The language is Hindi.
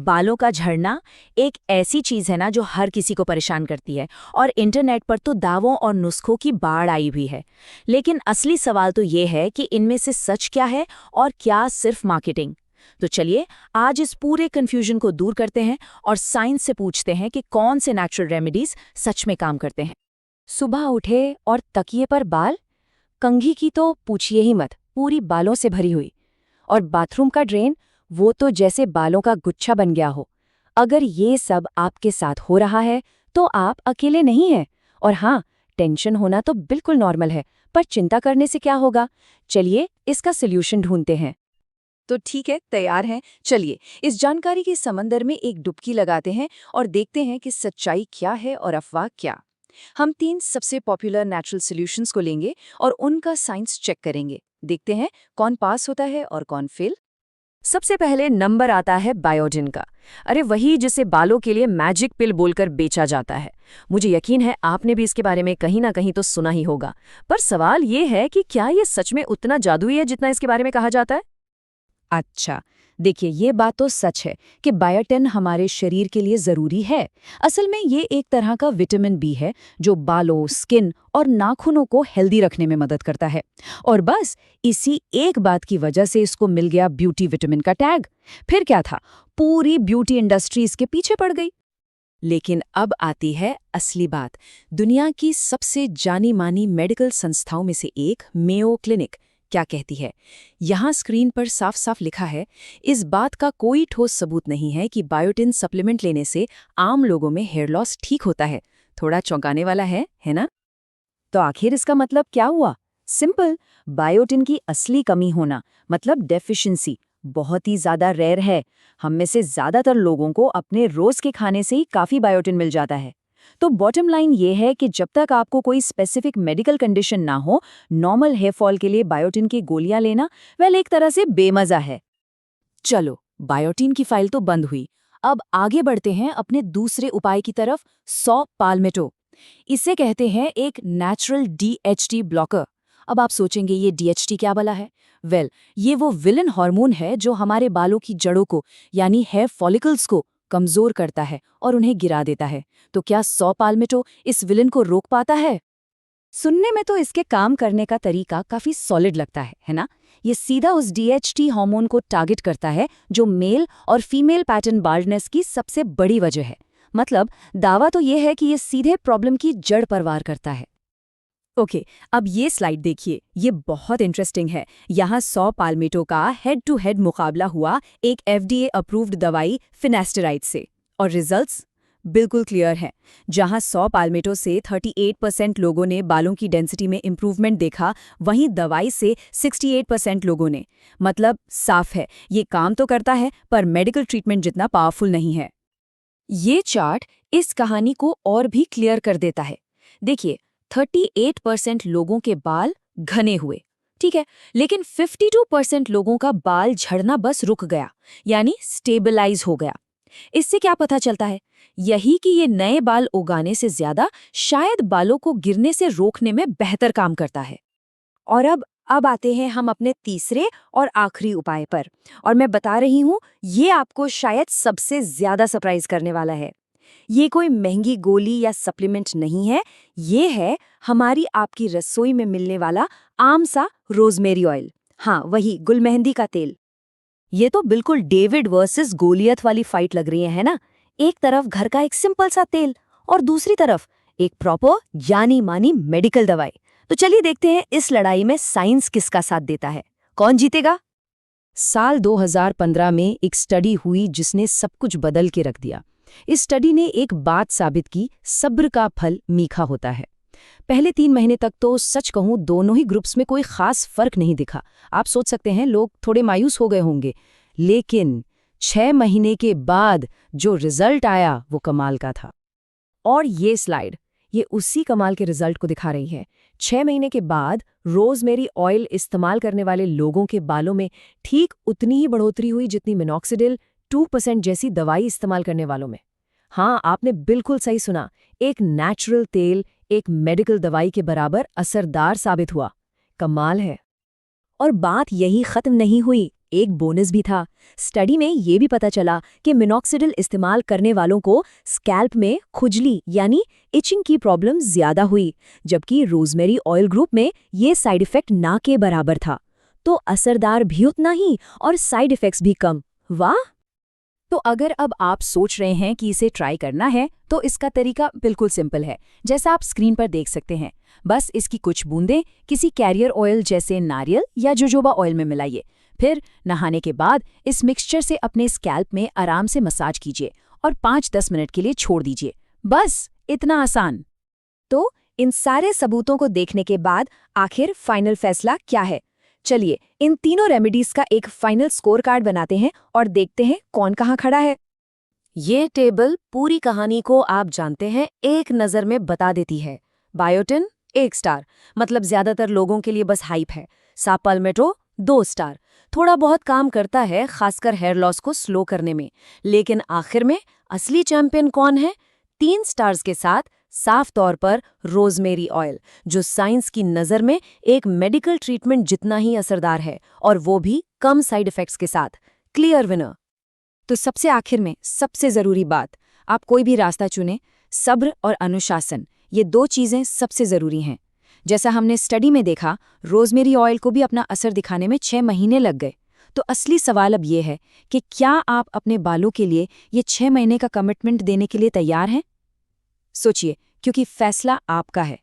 बालों का झड़ना एक ऐसी चीज है ना जो हर किसी को परेशान करती है, और इंटरनेट पर तो दावों और नुस्खों की बाढ़ आई हुई है। लेकिन असली सवाल तो ये है कि इनमें से सच क्या है और क्या सिर्फ मार्केटिंग। तो चलिए आज इस पूरे कंफ्यूजन को दूर करते हैं और साइंस से पूछते हैं कि कौन से नेचुरल रेमेडीज सच में काम करते हैं। सुबह उठे और तकिए पर बाल, कंघी की तो पूछिए ही मत, पूरी बालों से भरी हुई। और बाथरूम का ड्रेन, वो तो जैसे बालों का गुच्छा बन गया हो। अगर ये सब आपके साथ हो रहा है तो आप अकेले नहीं हैं। और हाँ, टेंशन होना तो बिल्कुल नॉर्मल है, पर चिंता करने से क्या होगा। चलिए इसका सॉल्यूशन ढूंढते हैं। तो ठीक है, तैयार हैं? चलिए इस जानकारी के समंदर में एक डुबकी लगाते हैं और देखते हैं कि सच्चाई क्या है और अफवाह क्या। हम 3 सबसे पॉपुलर नेचुरल सॉल्यूशंस को लेंगे और उनका साइंस चेक करेंगे। देखते हैं कौन पास होता है और कौन फेल। सबसे पहले नंबर आता है बायोटिन का। अरे वही जिसे बालों के लिए मैजिक पिल बोलकर बेचा जाता है। मुझे यकीन है आपने भी इसके बारे में कहीं ना कहीं तो सुना ही होगा। पर सवाल ये है कि क्या ये सच में उतना जादुई है जितना इसके बारे में कहा जाता है? अच्छा, देखिए ये बात तो सच है कि बायोटिन हमारे शरीर के लिए ज़रूरी है। असल में ये एक तरह का विटामिन बी है जो बालों, स्किन और नाखूनों को हेल्दी रखने में मदद करता है। और बस इसी एक बात की वजह से इसको मिल गया ब्यूटी विटामिन का टैग। फिर क्या था, पूरी ब्यूटी इंडस्ट्री इसके पीछे पड़ गई। लेकिन अब आती है असली बात। दुनिया की सबसे जानी मानी मेडिकल संस्थाओं में से एक मेयो क्लिनिक क्या कहती है? यहाँ स्क्रीन पर साफ साफ लिखा है, इस बात का कोई ठोस सबूत नहीं है कि बायोटिन सप्लीमेंट लेने से आम लोगों में हेयर लॉस ठीक होता है। थोड़ा चौंकाने वाला है ना? तो आखिर इसका मतलब क्या हुआ? सिंपल, बायोटिन की असली कमी होना, मतलब डेफिशिएंसी, बहुत ही ज्यादा रेयर है। हम में से ज्यादातर लोगों को अपने रोज के खाने से ही काफी बायोटिन मिल जाता है। तो बॉटम लाइन ये है कि जब तक आपको कोई स्पेसिफिक मेडिकल कंडीशन ना हो, नॉर्मल हेयर फॉल के लिए बायोटिन की गोलियां लेना वेल एक तरह से बेमजा है। चलो, बायोटिन की फाइल तो बंद हुई। अब आगे बढ़ते हैं अपने दूसरे उपाय की तरफ, सॉ पाल्मेटो। इसे कहते हैं एक नेचुरल डीएचटी ब्लॉकर। अब आप सोचेंगे ये डीएचटी क्या भला है? वेल, ये वो विलन हार्मोन है जो हमारे बालों की जड़ों को, यानी हेयर फॉलिकल्स को कमजोर करता है और उन्हें गिरा देता है। तो क्या सॉ पाल्मेटो इस विलन को रोक पाता है? सुनने में तो इसके काम करने का तरीका काफी सॉलिड लगता है ना? ये सीधा उस डीएचटी हार्मोन को टारगेट करता है जो मेल और फीमेल पैटर्न बाल्डनेस की सबसे बड़ी वजह है। मतलब दावा तो ये है कि ये सीधे प्रॉब्लम की जड़ पर वार करता है। ओके, अब ये स्लाइड देखिए, ये बहुत इंटरेस्टिंग है। यहाँ सॉ पाल्मेटो का हेड टू हेड मुकाबला हुआ एक एफडीए अप्रूव्ड दवाई फिनेस्टेराइड से, और रिजल्ट्स बिल्कुल क्लियर हैं। जहाँ सॉ पाल्मेटो से 38% लोगों ने बालों की डेंसिटी में इंप्रूवमेंट देखा, वहीं दवाई से 68% लोगों ने। मतलब साफ है, ये काम तो करता है पर मेडिकल ट्रीटमेंट जितना पावरफुल नहीं है। ये चार्ट इस कहानी को और भी क्लियर कर देता है। देखिए, 38% लोगों के बाल घने हुए, ठीक है, लेकिन 52% लोगों का बाल झड़ना बस रुक गया, यानी स्टेबलाइज हो गया। इससे क्या पता चलता है? यही कि ये नए बाल उगाने से ज्यादा शायद बालों को गिरने से रोकने में बेहतर काम करता है। और अब आते हैं हम अपने तीसरे और आखिरी उपाय पर, और मैं बता रही हूँ ये आपको शायद सबसे ज्यादा सरप्राइज करने वाला है। ये कोई महंगी गोली या सप्लीमेंट नहीं है, ये है हमारी आपकी रसोई में मिलने वाला आम सा रोजमेरी ऑयल। हाँ, वही गुलमेहंदी का तेल। ये तो बिल्कुल डेविड वर्सेस गोलियत वाली फाइट लग रही है ना? एक तरफ घर का एक सिंपल सा तेल और दूसरी तरफ एक प्रॉपर जानी मानी मेडिकल दवाई। तो चलिए देखते हैं इस लड़ाई में साइंस किसका साथ देता है, कौन जीतेगा। साल 2015 में एक स्टडी हुई जिसने सब कुछ बदल के रख दिया। इस स्टडी ने एक बात साबित की, सब्र का फल मीठा होता है। पहले 3 महीने तक तो सच कहूं दोनों ही ग्रुप्स में कोई खास फर्क नहीं दिखा। आप सोच सकते हैं लोग थोड़े मायूस हो गए होंगे, लेकिन 6 महीने के बाद जो रिजल्ट आया वो कमाल का था। और ये स्लाइड ये उसी कमाल के रिजल्ट को दिखा रही है। 6 महीने के बाद रोजमेरी ऑयल इस्तेमाल करने वाले लोगों के बालों में ठीक उतनी ही बढ़ोतरी हुई जितनी मिनॉक्सिडिल 2% जैसी दवाई इस्तेमाल करने वालों में। हाँ, आपने बिल्कुल सही सुना, एक नेचुरल तेल एक मेडिकल दवाई के बराबर असरदार साबित हुआ। कमाल है। और बात यही खत्म नहीं हुई। एक बोनस भी था। स्टडी में ये भी पता चला कि मिनॉक्सिडिल इस्तेमाल करने वालों को स्कैल्प में खुजली यानी इचिंग की प्रॉब्लम ज्यादा हुई, जबकि रोजमेरी ऑयल ग्रुप में ये साइड इफेक्ट ना के बराबर था। तो असरदार भी उतना ही और साइड इफेक्ट्स भी कम। वाह! तो अगर अब आप सोच रहे हैं कि इसे ट्राई करना है तो इसका तरीका बिल्कुल सिंपल है, जैसा आप स्क्रीन पर देख सकते हैं। बस इसकी कुछ बूंदें किसी कैरियर ऑयल जैसे नारियल या जोजोबा ऑयल में मिलाइए। फिर नहाने के बाद इस मिक्सचर से अपने स्कैल्प में आराम से मसाज कीजिए और 5-10 मिनट के लिए छोड़ दीजिए। बस इतना आसान। तो इन सारे सबूतों को देखने के बाद आखिर फाइनल फैसला क्या है? चलिए इन तीनों रेमेडीज का एक फाइनल स्कोर कार्ड बनाते हैं और देखते हैं कौन कहाँ खड़ा है। ये टेबल पूरी कहानी को आप जानते हैं एक नज़र में बता देती है। बायोटिन 1 स्टार, मतलब ज्यादातर लोगों के लिए बस हाइप है। सापाल्मेटो 2 स्टार, थोड़ा बहुत काम करता है, खासकर हेयर लॉस को स्लो करने में। लेकिन आखिर में असली चैंपियन कौन है? 3 स्टार्स के साथ साफ तौर पर रोजमेरी ऑयल, जो साइंस की नज़र में एक मेडिकल ट्रीटमेंट जितना ही असरदार है, और वो भी कम साइड इफ़ेक्ट्स के साथ। Clear winner. तो सबसे आखिर में सबसे ज़रूरी बात, आप कोई भी रास्ता चुनें, सब्र और अनुशासन, ये 2 चीज़ें सबसे ज़रूरी हैं। जैसा हमने स्टडी में देखा, रोजमेरी ऑयल को भी अपना असर दिखाने में 6 महीने लग गए। तो असली सवाल अब ये है कि क्या आप अपने बालों के लिए ये 6 महीने का कमिटमेंट देने के लिए तैयार हैं? सोचिए, क्योंकि फैसला आपका है।